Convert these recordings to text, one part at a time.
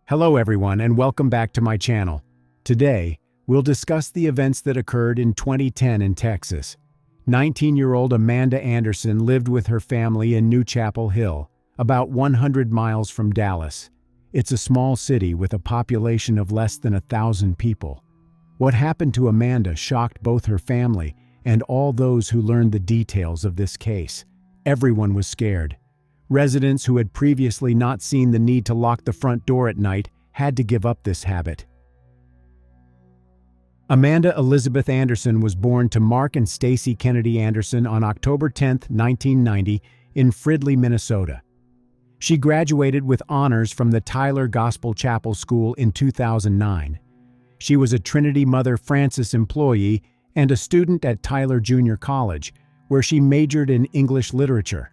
Hello everyone and welcome back to my channel. Today, we'll discuss the events that occurred in 2010 in Texas. 19-year-old Amanda Anderson lived with her family in New Chapel Hill, about 100 miles from Dallas. It's a small city with a population of less than 1,000 people. What happened to Amanda shocked both her family and all those who learned the details of this case. Everyone was scared. Residents who had previously not seen the need to lock the front door at night had to give up this habit. Amanda Elizabeth Anderson was born to Mark and Stacy Kennedy Anderson on October 10, 1990, in Fridley, Minnesota. She graduated with honors from the Tyler Gospel Chapel School in 2009. She was a Trinity Mother Francis employee and a student at Tyler Junior College, where she majored in English literature.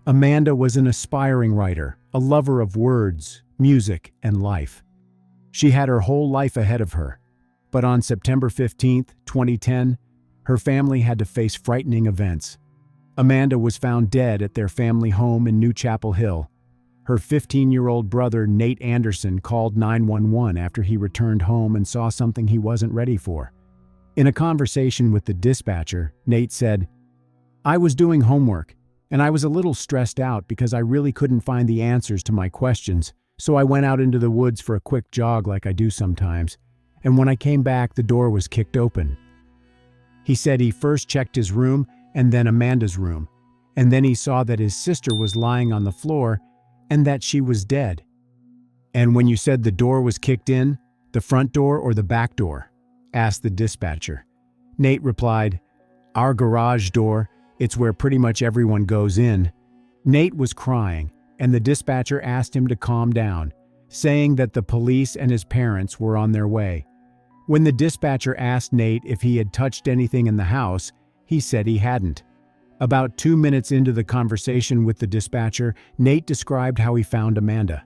Amanda was an aspiring writer, a lover of words, music, and life. She had her whole life ahead of her. But on September 15, 2010, her family had to face frightening events. Amanda was found dead at their family home in New Chapel Hill. Her 15-year-old brother, Nate Anderson, called 911 after he returned home and saw something he wasn't ready for. In a conversation with the dispatcher, Nate said, "I was doing homework, and I was a little stressed out because I really couldn't find the answers to my questions, so I went out into the woods for a quick jog like I do sometimes, and when I came back, the door was kicked open." He said he first checked his room and then Amanda's room, and then he saw that his sister was lying on the floor and that she was dead. "And when you said the door was kicked in, the front door or the back door?" asked the dispatcher. Nate replied, "Our garage door. It's where pretty much everyone goes in." Nate was crying, and the dispatcher asked him to calm down, saying that the police and his parents were on their way. When the dispatcher asked Nate if he had touched anything in the house, he said he hadn't. About 2 minutes into the conversation with the dispatcher, Nate described how he found Amanda.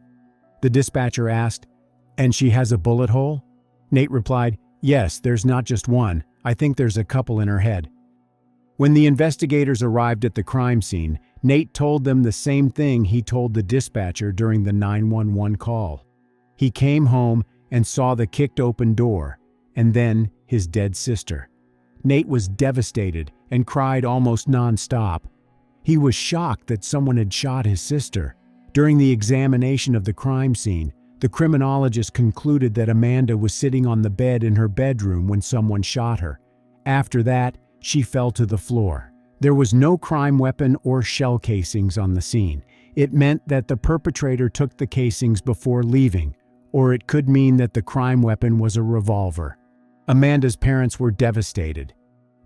The dispatcher asked, "And she has a bullet hole?" Nate replied, "Yes, there's not just one. I think there's a couple in her head." When the investigators arrived at the crime scene, Nate told them the same thing he told the dispatcher during the 911 call. He came home and saw the kicked open door, and then his dead sister. Nate was devastated and cried almost non-stop. He was shocked that someone had shot his sister. During the examination of the crime scene, the criminologist concluded that Amanda was sitting on the bed in her bedroom when someone shot her. After that, she fell to the floor. There was no crime weapon or shell casings on the scene. It meant that the perpetrator took the casings before leaving, or it could mean that the crime weapon was a revolver. Amanda's parents were devastated.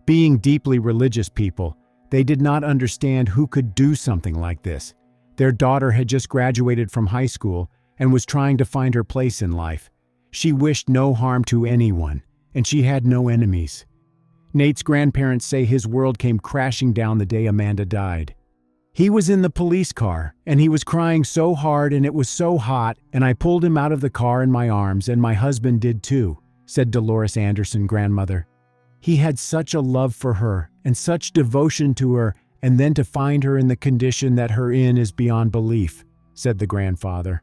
Being deeply religious people, they did not understand who could do something like this. Their daughter had just graduated from high school and was trying to find her place in life. She wished no harm to anyone, and she had no enemies. Nate's grandparents say his world came crashing down the day Amanda died. "He was in the police car, and he was crying so hard and it was so hot, and I pulled him out of the car in my arms, and my husband did too," said Dolores Anderson, grandmother. "He had such a love for her and such devotion to her, and then to find her in the condition that her in is beyond belief," said the grandfather.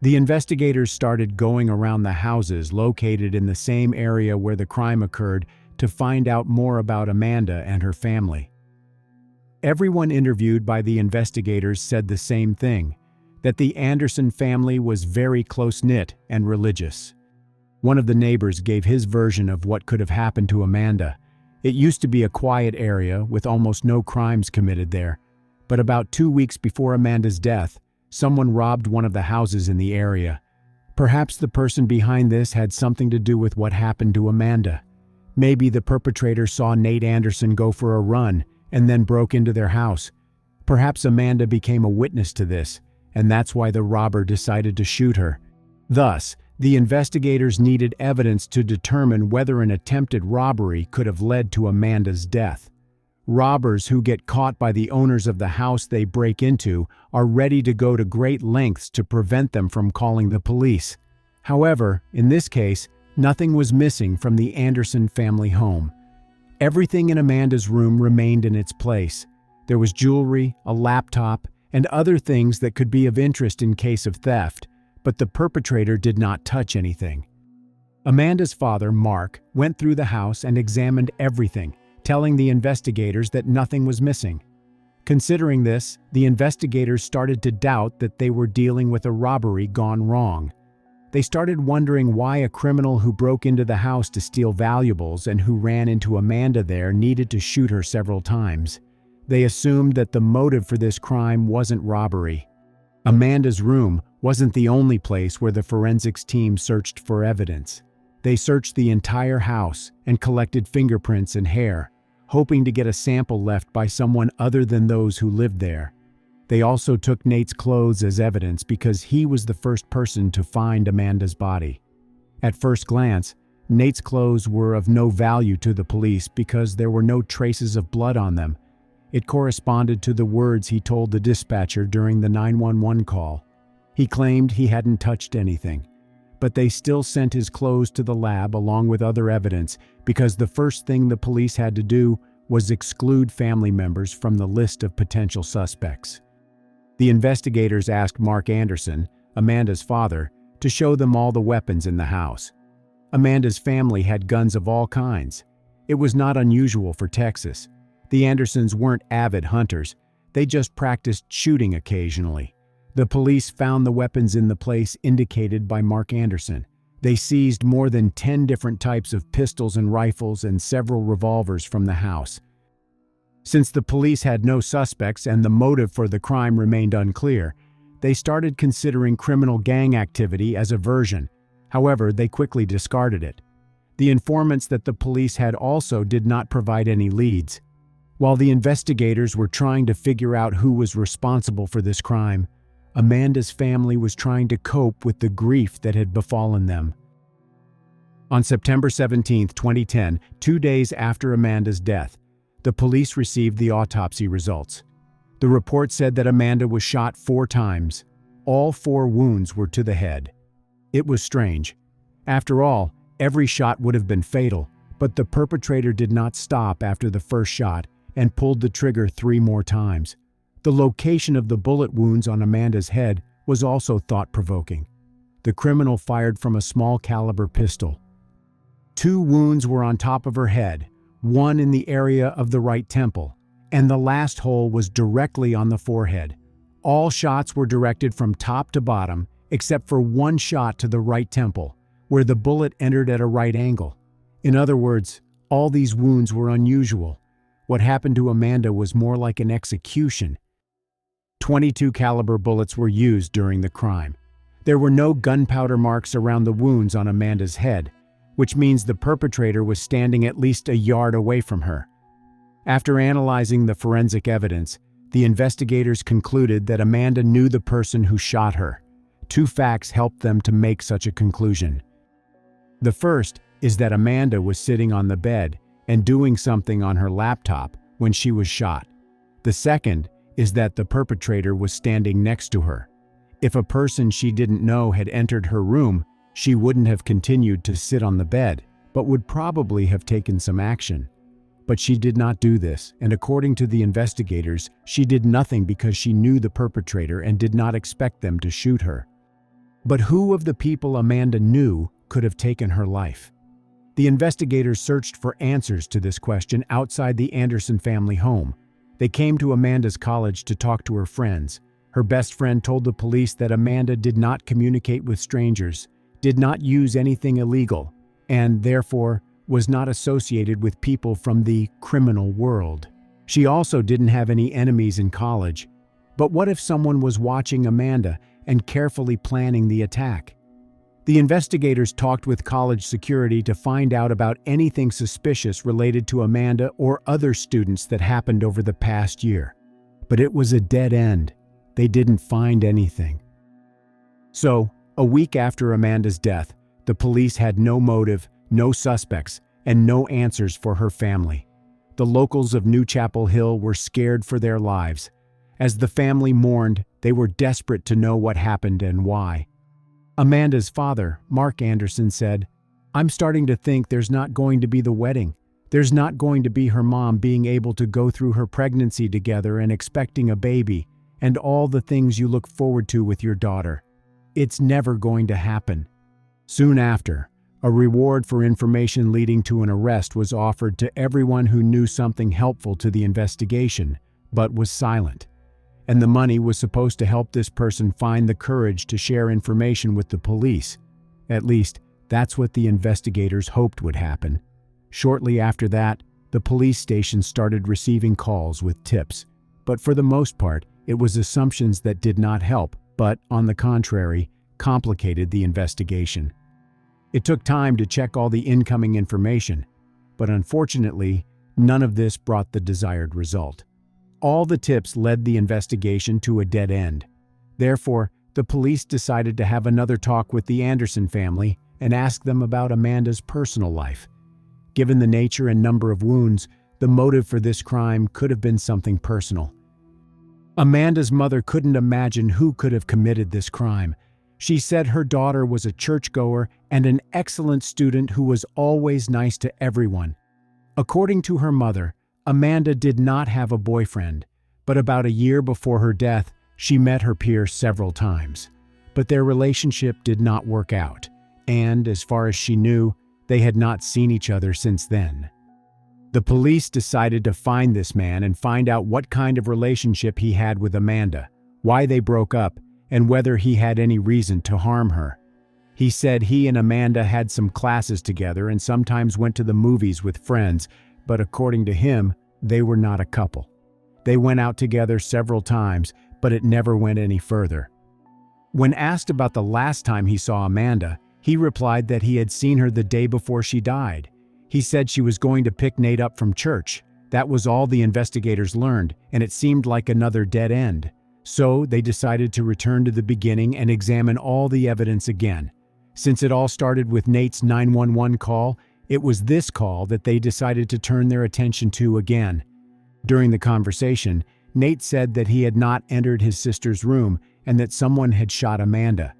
The investigators started going around the houses located in the same area where the crime occurred to find out more about Amanda and her family. Everyone interviewed by the investigators said the same thing, that the Anderson family was very close-knit and religious. One of the neighbors gave his version of what could have happened to Amanda. It used to be a quiet area with almost no crimes committed there, but about 2 weeks before Amanda's death, someone robbed one of the houses in the area. Perhaps the person behind this had something to do with what happened to Amanda. Maybe the perpetrator saw Nate Anderson go for a run and then broke into their house. Perhaps Amanda became a witness to this, and that's why the robber decided to shoot her. Thus, the investigators needed evidence to determine whether an attempted robbery could have led to Amanda's death. Robbers who get caught by the owners of the house they break into are ready to go to great lengths to prevent them from calling the police. However, in this case, nothing was missing from the Anderson family home. Everything in Amanda's room remained in its place. There was jewelry, a laptop, and other things that could be of interest in case of theft, but the perpetrator did not touch anything. Amanda's father, Mark, went through the house and examined everything, telling the investigators that nothing was missing. Considering this, the investigators started to doubt that they were dealing with a robbery gone wrong. They started wondering why a criminal who broke into the house to steal valuables and who ran into Amanda there needed to shoot her several times. They assumed that the motive for this crime wasn't robbery. Amanda's room wasn't the only place where the forensics team searched for evidence. They searched the entire house and collected fingerprints and hair, hoping to get a sample left by someone other than those who lived there. They also took Nate's clothes as evidence because he was the first person to find Amanda's body. At first glance, Nate's clothes were of no value to the police because there were no traces of blood on them. It corresponded to the words he told the dispatcher during the 911 call. He claimed he hadn't touched anything, but they still sent his clothes to the lab along with other evidence because the first thing the police had to do was exclude family members from the list of potential suspects. The investigators asked Mark Anderson, Amanda's father, to show them all the weapons in the house. Amanda's family had guns of all kinds. It was not unusual for Texas. The Andersons weren't avid hunters. They just practiced shooting occasionally. The police found the weapons in the place indicated by Mark Anderson. They seized more than 10 different types of pistols and rifles and several revolvers from the house. Since the police had no suspects and the motive for the crime remained unclear, they started considering criminal gang activity as a version. However, they quickly discarded it. The informants that the police had also did not provide any leads. While the investigators were trying to figure out who was responsible for this crime, Amanda's family was trying to cope with the grief that had befallen them. On September 17, 2010, 2 days after Amanda's death, the police received the autopsy results. The report said that Amanda was shot 4 times. All 4 wounds were to the head. It was strange. After all, every shot would have been fatal, but the perpetrator did not stop after the first shot and pulled the trigger 3 more times. The location of the bullet wounds on Amanda's head was also thought-provoking. The criminal fired from a small caliber pistol. 2 wounds were on top of her head, one in the area of the right temple, and the last hole was directly on the forehead. All shots were directed from top to bottom, except for one shot to the right temple, where the bullet entered at a right angle. In other words, all these wounds were unusual. What happened to Amanda was more like an execution. 22 caliber bullets were used during the crime. There were no gunpowder marks around the wounds on Amanda's head, which means the perpetrator was standing at least a yard away from her. After analyzing the forensic evidence, the investigators concluded that Amanda knew the person who shot her. 2 facts helped them to make such a conclusion. The first is that Amanda was sitting on the bed and doing something on her laptop when she was shot. The second is that the perpetrator was standing next to her. If a person she didn't know had entered her room, she wouldn't have continued to sit on the bed, but would probably have taken some action. But she did not do this, and according to the investigators, she did nothing because she knew the perpetrator and did not expect them to shoot her. But who of the people Amanda knew could have taken her life? The investigators searched for answers to this question outside the Anderson family home. They came to Amanda's college to talk to her friends. Her best friend told the police that Amanda did not communicate with strangers, did not use anything illegal, and therefore was not associated with people from the criminal world. She also didn't have any enemies in college. But what if someone was watching Amanda and carefully planning the attack? The investigators talked with college security to find out about anything suspicious related to Amanda or other students that happened over the past year. But it was a dead end. They didn't find anything. So, a week after Amanda's death, the police had no motive, no suspects, and no answers for her family. The locals of New Chapel Hill were scared for their lives. As the family mourned, they were desperate to know what happened and why. Amanda's father, Mark Anderson, said, "I'm starting to think there's not going to be the wedding. There's not going to be her mom being able to go through her pregnancy together and expecting a baby, and all the things you look forward to with your daughter." It's never going to happen. Soon after, a reward for information leading to an arrest was offered to everyone who knew something helpful to the investigation, but was silent. And the money was supposed to help this person find the courage to share information with the police. At least, that's what the investigators hoped would happen. Shortly after that, the police station started receiving calls with tips. But for the most part, it was assumptions that did not help, but, on the contrary, complicated the investigation. It took time to check all the incoming information, but unfortunately, none of this brought the desired result. All the tips led the investigation to a dead end. Therefore, the police decided to have another talk with the Anderson family and ask them about Amanda's personal life. Given the nature and number of wounds, the motive for this crime could have been something personal. Amanda's mother couldn't imagine who could have committed this crime. She said her daughter was a churchgoer and an excellent student who was always nice to everyone. According to her mother, Amanda did not have a boyfriend, but about a year before her death, she met her peer several times. But their relationship did not work out, and as far as she knew, they had not seen each other since then. The police decided to find this man and find out what kind of relationship he had with Amanda, why they broke up, and whether he had any reason to harm her. He said he and Amanda had some classes together and sometimes went to the movies with friends, but according to him, they were not a couple. They went out together several times, but it never went any further. When asked about the last time he saw Amanda, he replied that he had seen her the day before she died. He said she was going to pick Nate up from church. That was all the investigators learned, and it seemed like another dead end. So they decided to return to the beginning and examine all the evidence again. Since it all started with Nate's 911 call, it was this call that they decided to turn their attention to again. During the conversation, Nate said that he had not entered his sister's room and that someone had shot Amanda.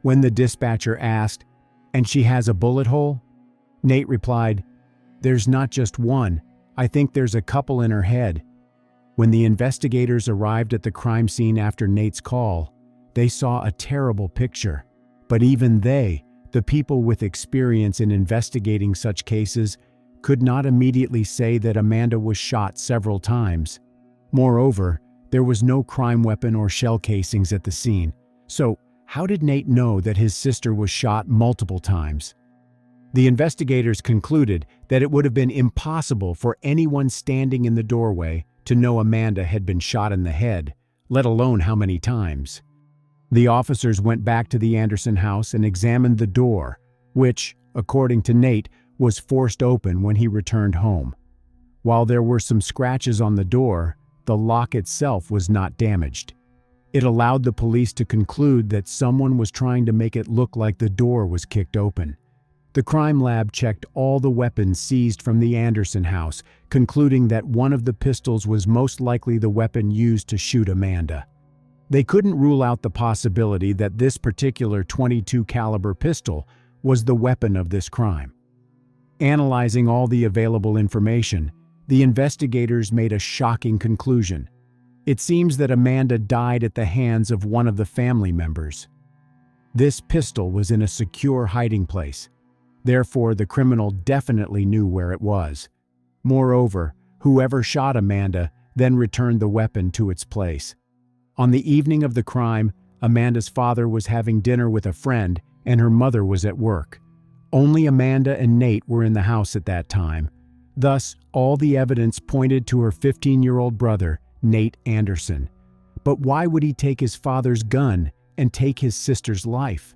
When the dispatcher asked, "And she has a bullet hole?" Nate replied, "There's not just one. I think there's a couple in her head." When the investigators arrived at the crime scene after Nate's call, they saw a terrible picture. But even they, the people with experience in investigating such cases, could not immediately say that Amanda was shot several times. Moreover, there was no crime weapon or shell casings at the scene. So, how did Nate know that his sister was shot multiple times? The investigators concluded that it would have been impossible for anyone standing in the doorway to know Amanda had been shot in the head, let alone how many times. The officers went back to the Anderson house and examined the door, which, according to Nate, was forced open when he returned home. While there were some scratches on the door, the lock itself was not damaged. It allowed the police to conclude that someone was trying to make it look like the door was kicked open. The crime lab checked all the weapons seized from the Anderson house, concluding that one of the pistols was most likely the weapon used to shoot Amanda. They couldn't rule out the possibility that this particular .22 caliber pistol was the weapon of this crime. Analyzing all the available information, the investigators made a shocking conclusion. It seems that Amanda died at the hands of one of the family members. This pistol was in a secure hiding place. Therefore, the criminal definitely knew where it was. Moreover, whoever shot Amanda then returned the weapon to its place. On the evening of the crime, Amanda's father was having dinner with a friend and her mother was at work. Only Amanda and Nate were in the house at that time. Thus, all the evidence pointed to her 15-year-old brother, Nate Anderson. But why would he take his father's gun and take his sister's life?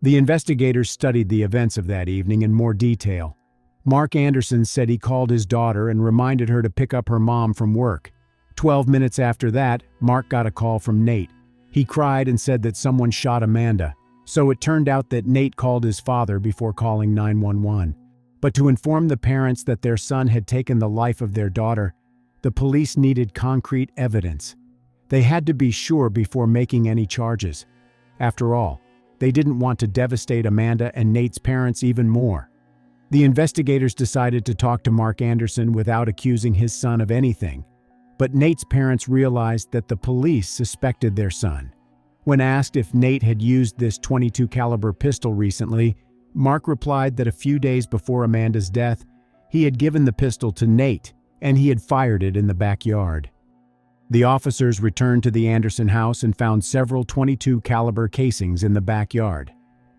The investigators studied the events of that evening in more detail. Mark Anderson said he called his daughter and reminded her to pick up her mom from work. 12 minutes after that, Mark got a call from Nate. He cried and said that someone shot Amanda. So it turned out that Nate called his father before calling 911. But to inform the parents that their son had taken the life of their daughter, the police needed concrete evidence. They had to be sure before making any charges. After all, they didn't want to devastate Amanda and Nate's parents even more. The investigators decided to talk to Mark Anderson without accusing his son of anything. But Nate's parents realized that the police suspected their son. When asked if Nate had used this .22 caliber pistol recently, Mark replied that a few days before Amanda's death, he had given the pistol to Nate and he had fired it in the backyard. The officers returned to the Anderson house and found several .22 caliber casings in the backyard.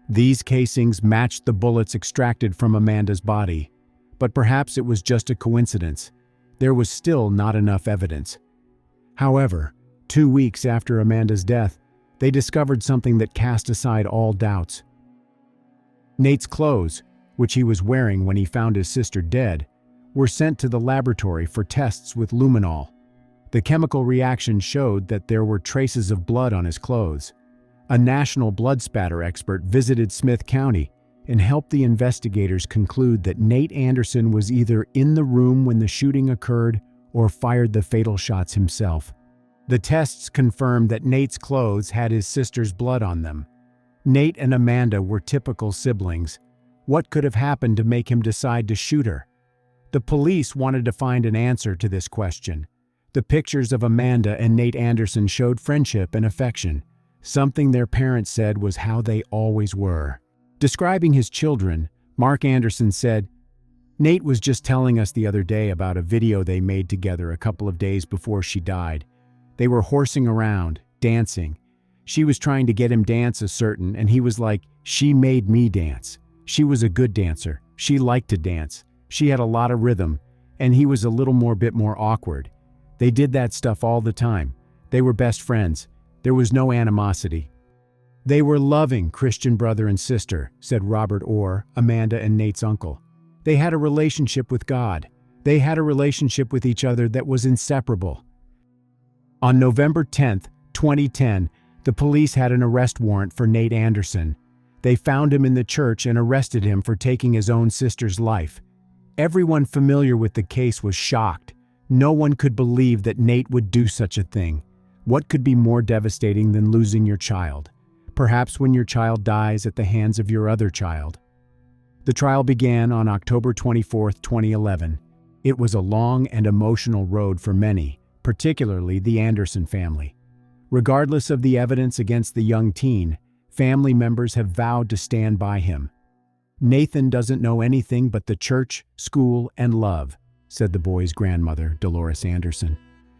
These casings matched the bullets extracted from Amanda's body, but perhaps it was just a coincidence. There was still not enough evidence. However, 2 weeks after Amanda's death, they discovered something that cast aside all doubts. Nate's clothes, which he was wearing when he found his sister dead, were sent to the laboratory for tests with luminol. The chemical reaction showed that there were traces of blood on his clothes. A national blood spatter expert visited Smith County and helped the investigators conclude that Nate Anderson was either in the room when the shooting occurred or fired the fatal shots himself. The tests confirmed that Nate's clothes had his sister's blood on them. Nate and Amanda were typical siblings. What could have happened to make him decide to shoot her? The police wanted to find an answer to this question. The pictures of Amanda and Nate Anderson showed friendship and affection. Something their parents said was how they always were. Describing his children, Mark Anderson said, "Nate was just telling us the other day about a video they made together a couple of days before she died. They were horsing around, dancing. She was trying to get him dance a certain, and he was like, 'She made me dance.' She was a good dancer. She liked to dance. She had a lot of rhythm, and he was a bit more awkward. They did that stuff all the time. They were best friends. There was no animosity. They were loving Christian brother and sister," said Robert Orr, Amanda and Nate's uncle. "They had a relationship with God. They had a relationship with each other that was inseparable." On November 10, 2010, the police had an arrest warrant for Nate Anderson. They found him in the church and arrested him for taking his own sister's life. Everyone familiar with the case was shocked. No one could believe that Nate would do such a thing. What could be more devastating than losing your child? Perhaps when your child dies at the hands of your other child. The trial began on October 24, 2011. It was a long and emotional road for many, particularly the Anderson family. Regardless of the evidence against the young teen, family members have vowed to stand by him. "Nathan doesn't know anything but the church, school, and love," said the boy's grandmother, Dolores Anderson.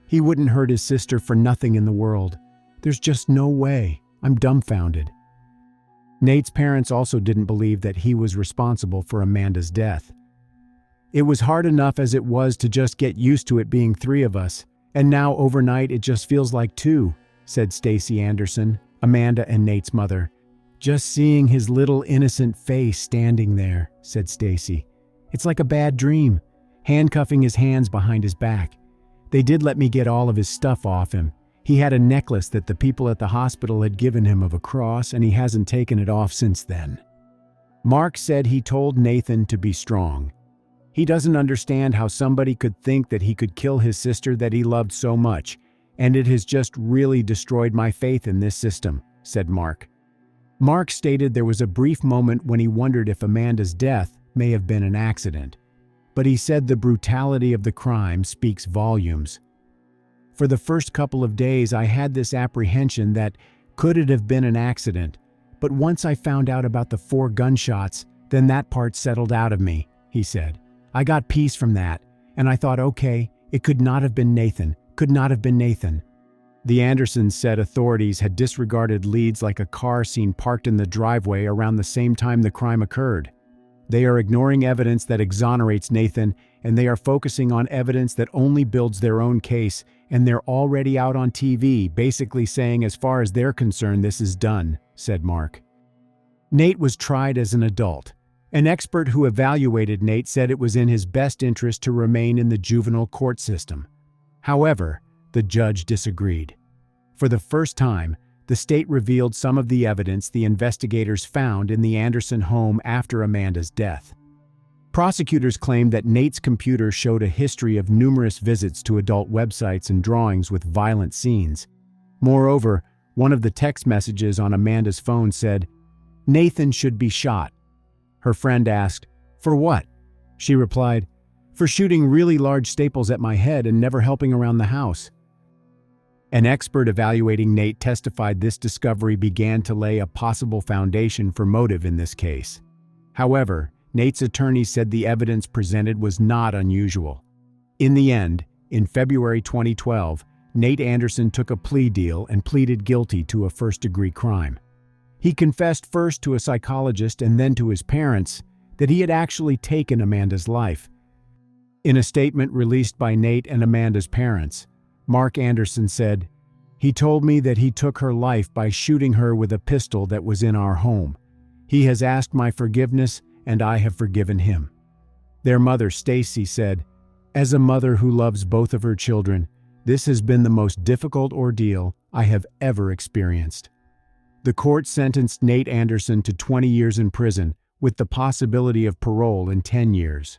"He wouldn't hurt his sister for nothing in the world. There's just no way. I'm dumbfounded." Nate's parents also didn't believe that he was responsible for Amanda's death. "It was hard enough as it was to just get used to it being 3 of us, and now overnight it just feels like 2, said Stacy Anderson, Amanda and Nate's mother. "Just seeing his little innocent face standing there," said Stacy. "It's like a bad dream, handcuffing his hands behind his back. They did let me get all of his stuff off him. He had a necklace that the people at the hospital had given him of a cross, and he hasn't taken it off since then." Mark said he told Nathan to be strong. "He doesn't understand how somebody could think that he could kill his sister that he loved so much, and it has just really destroyed my faith in this system," said Mark. Mark stated there was a brief moment when he wondered if Amanda's death may have been an accident, but he said the brutality of the crime speaks volumes. "For the first couple of days I had this apprehension that could it have been an accident, but once I found out about the 4 gunshots, then that part settled out of me," he said. "I got peace from that, and I thought, okay, it could not have been Nathan, could not have been Nathan." The Andersons said authorities had disregarded leads like a car seen parked in the driveway around the same time the crime occurred. They are ignoring evidence that exonerates Nathan, and they are focusing on evidence that only builds their own case, and they're already out on TV, basically saying as far as they're concerned this is done, said Mark. Nate was tried as an adult. An expert who evaluated Nate said it was in his best interest to remain in the juvenile court system. However, the judge disagreed. For the first time, the state revealed some of the evidence the investigators found in the Anderson home after Amanda's death. Prosecutors claimed that Nate's computer showed a history of numerous visits to adult websites and drawings with violent scenes. Moreover, one of the text messages on Amanda's phone said, "Nathan should be shot." Her friend asked, "For what?" She replied, "For shooting really large staples at my head and never helping around the house." An expert evaluating Nate testified this discovery began to lay a possible foundation for motive in this case. However, Nate's attorney said the evidence presented was not unusual. In the end, in February 2012, Nate Anderson took a plea deal and pleaded guilty to a first-degree crime. He confessed first to a psychologist and then to his parents that he had actually taken Amanda's life. In a statement released by Nate and Amanda's parents, Mark Anderson said, "He told me that he took her life by shooting her with a pistol that was in our home. He has asked my forgiveness, and I have forgiven him." Their mother, Stacy, said, "As a mother who loves both of her children, this has been the most difficult ordeal I have ever experienced." The court sentenced Nate Anderson to 20 years in prison with the possibility of parole in 10 years.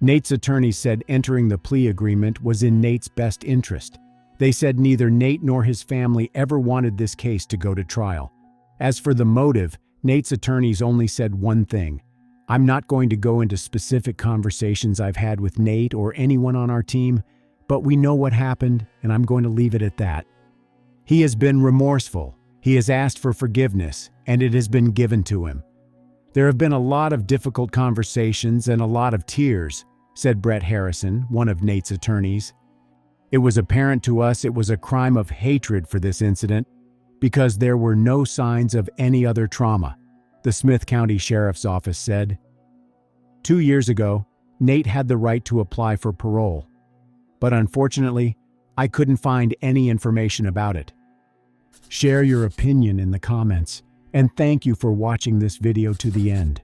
Nate's attorney said entering the plea agreement was in Nate's best interest. They said neither Nate nor his family ever wanted this case to go to trial. As for the motive, Nate's attorneys only said one thing: "I'm not going to go into specific conversations I've had with Nate or anyone on our team, but we know what happened, and I'm going to leave it at that." He has been remorseful. He has asked for forgiveness, and it has been given to him. "There have been a lot of difficult conversations and a lot of tears," said Brett Harrison, one of Nate's attorneys. "It was apparent to us it was a crime of hatred for this incident because there were no signs of any other trauma," the Smith County Sheriff's Office said. 2 years ago, Nate had the right to apply for parole, but unfortunately, I couldn't find any information about it. Share your opinion in the comments, and thank you for watching this video to the end.